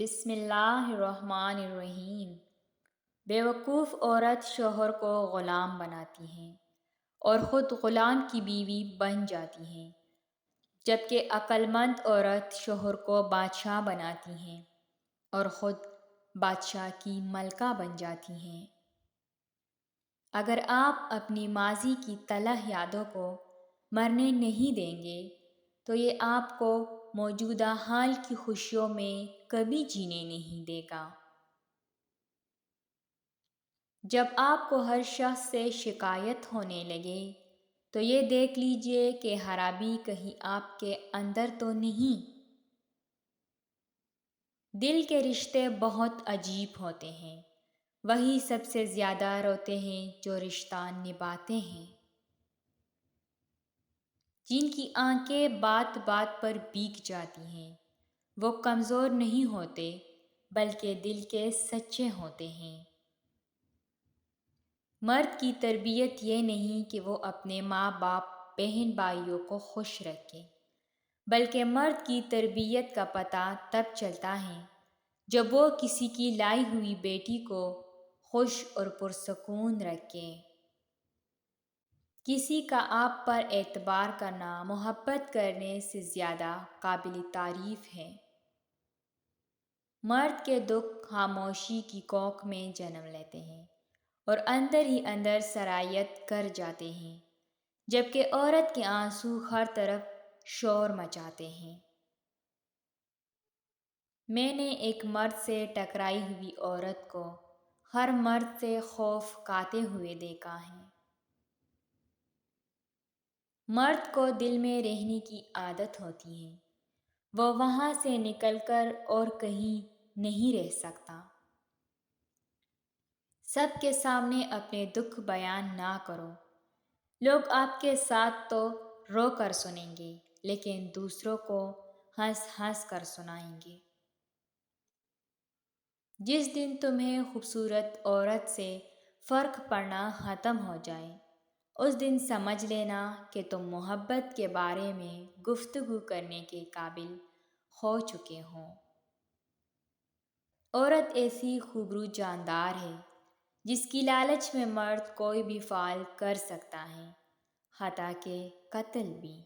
بسم اللہ الرحمن الرحیم۔ بیوقوف عورت شوہر کو غلام بناتی ہیں اور خود غلام کی بیوی بن جاتی ہیں، جبکہ عقل مند عورت شوہر کو بادشاہ بناتی ہیں اور خود بادشاہ کی ملکہ بن جاتی ہیں۔ اگر آپ اپنی ماضی کی تلخ یادوں کو مرنے نہیں دیں گے تو یہ آپ کو موجودہ حال کی خوشیوں میں کبھی جینے نہیں دے گا۔ جب آپ کو ہر شخص سے شکایت ہونے لگے تو یہ دیکھ لیجئے کہ خرابی کہیں آپ کے اندر تو نہیں۔ دل کے رشتے بہت عجیب ہوتے ہیں، وہی سب سے زیادہ روتے ہیں جو رشتہ نبھاتے ہیں۔ جن کی آنکھیں بات بات پر بھیگ جاتی ہیں وہ کمزور نہیں ہوتے بلکہ دل کے سچے ہوتے ہیں۔ مرد کی تربیت یہ نہیں کہ وہ اپنے ماں باپ بہن بھائیوں کو خوش رکھے، بلکہ مرد کی تربیت کا پتہ تب چلتا ہے جب وہ کسی کی لائی ہوئی بیٹی کو خوش اور پرسکون رکھے۔ کسی کا آپ پر اعتبار کرنا محبت کرنے سے زیادہ قابل تعریف ہے۔ مرد کے دکھ خاموشی کی کوکھ میں جنم لیتے ہیں اور اندر ہی اندر سرایت کر جاتے ہیں، جبکہ عورت کے آنسو ہر طرف شور مچاتے ہیں۔ میں نے ایک مرد سے ٹکرائی ہوئی عورت کو ہر مرد سے خوف کھاتے ہوئے دیکھا ہے۔ مرد کو دل میں رہنے کی عادت ہوتی ہے، وہ وہاں سے نکل کر اور کہیں نہیں رہ سکتا۔ سب کے سامنے اپنے دکھ بیان نہ کرو، لوگ آپ کے ساتھ تو رو کر سنیں گے لیکن دوسروں کو ہنس ہنس کر سنائیں گے۔ جس دن تمہیں خوبصورت عورت سے فرق پڑنا ختم ہو جائے اس دن سمجھ لینا کہ تم محبت کے بارے میں گفتگو کرنے کے قابل ہو چکے ہو۔ عورت ایسی خوبرو جاندار ہے جس کی لالچ میں مرد کوئی بھی فعل کر سکتا ہے، حتیٰ کہ قتل بھی۔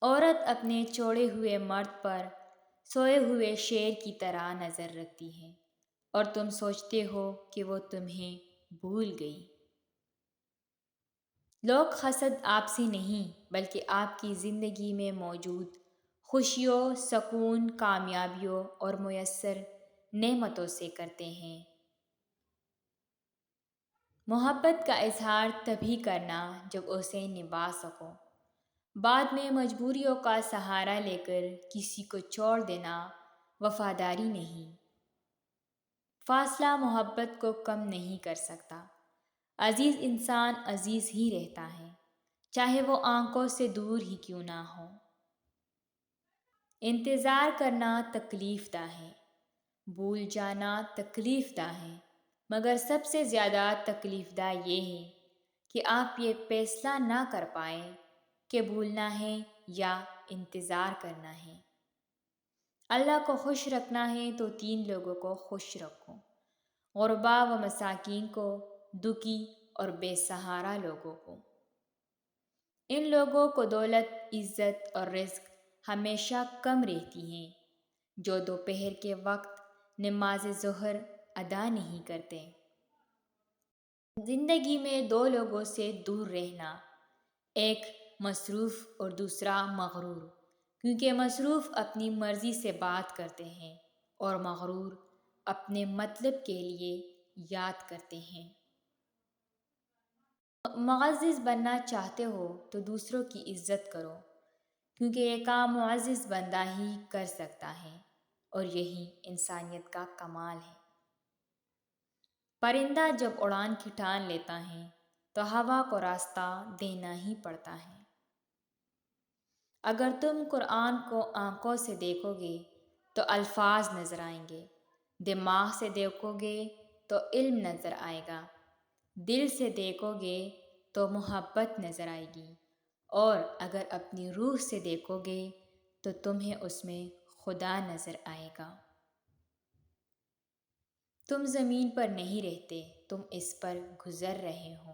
عورت اپنے چھوڑے ہوئے مرد پر سوئے ہوئے شیر کی طرح نظر رکھتی ہے اور تم سوچتے ہو کہ وہ تمہیں بھول گئی۔ لوگ حسد آپ سے نہیں بلکہ آپ کی زندگی میں موجود خوشیوں، سکون، کامیابیوں اور میسر نعمتوں سے کرتے ہیں۔ محبت کا اظہار تبھی کرنا جب اسے نبھا سکو، بعد میں مجبوریوں کا سہارا لے کر کسی کو چھوڑ دینا وفاداری نہیں۔ فاصلہ محبت کو کم نہیں کر سکتا، عزیز انسان عزیز ہی رہتا ہے، چاہے وہ آنکھوں سے دور ہی کیوں نہ ہو۔ انتظار کرنا تکلیف دہ ہے، بھول جانا تکلیف دہ ہے، مگر سب سے زیادہ تکلیف دہ یہ ہے کہ آپ یہ فیصلہ نہ کر پائیں کہ بھولنا ہے یا انتظار کرنا ہے۔ اللہ کو خوش رکھنا ہے تو تین لوگوں کو خوش رکھو، غرباء و مساکین کو، دکھی اور بے سہارا لوگوں کو۔ ان لوگوں کو دولت، عزت اور رزق ہمیشہ کم رہتی ہیں جو دوپہر کے وقت نماز ظہر ادا نہیں کرتے۔ زندگی میں دو لوگوں سے دور رہنا، ایک مصروف اور دوسرا مغرور، کیونکہ مصروف اپنی مرضی سے بات کرتے ہیں اور مغرور اپنے مطلب کے لیے یاد کرتے ہیں۔ معزز بننا چاہتے ہو تو دوسروں کی عزت کرو، کیونکہ یہ کام معزز بندہ ہی کر سکتا ہے اور یہی انسانیت کا کمال ہے۔ پرندہ جب اڑان کی ٹھان لیتا ہے تو ہوا کو راستہ دینا ہی پڑتا ہے۔ اگر تم قرآن کو آنکھوں سے دیکھو گے تو الفاظ نظر آئیں گے، دماغ سے دیکھو گے تو علم نظر آئے گا، دل سے دیکھو گے تو محبت نظر آئے گی، اور اگر اپنی روح سے دیکھو گے تو تمہیں اس میں خدا نظر آئے گا۔ تم زمین پر نہیں رہتے، تم اس پر گزر رہے ہو۔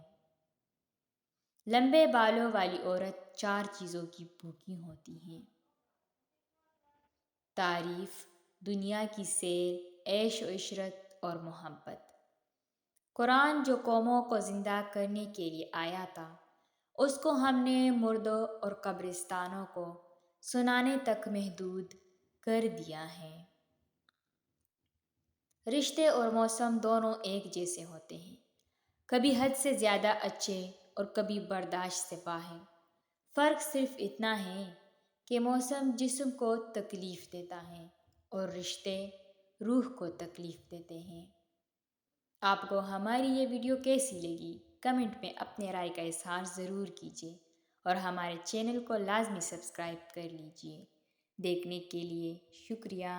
لمبے بالوں والی عورت 4 چیزوں کی بھوکی ہوتی ہے: تعریف، دنیا کی سیر، عیش و عشرت اور محبت۔ قرآن جو قوموں کو زندہ کرنے کے لیے آیا تھا، اس کو ہم نے مردوں اور قبرستانوں کو سنانے تک محدود کر دیا ہے۔ رشتے اور موسم دونوں ایک جیسے ہوتے ہیں، کبھی حد سے زیادہ اچھے اور کبھی برداشت سے باہر۔ فرق صرف اتنا ہے کہ موسم جسم کو تکلیف دیتا ہے اور رشتے روح کو تکلیف دیتے ہیں۔ آپ کو ہماری یہ ویڈیو کیسی لگی؟ کمنٹ میں اپنے رائے کا اظہار ضرور کیجیے اور ہمارے چینل کو لازمی سبسکرائب کر لیجیے۔ دیکھنے کے لیے شکریہ۔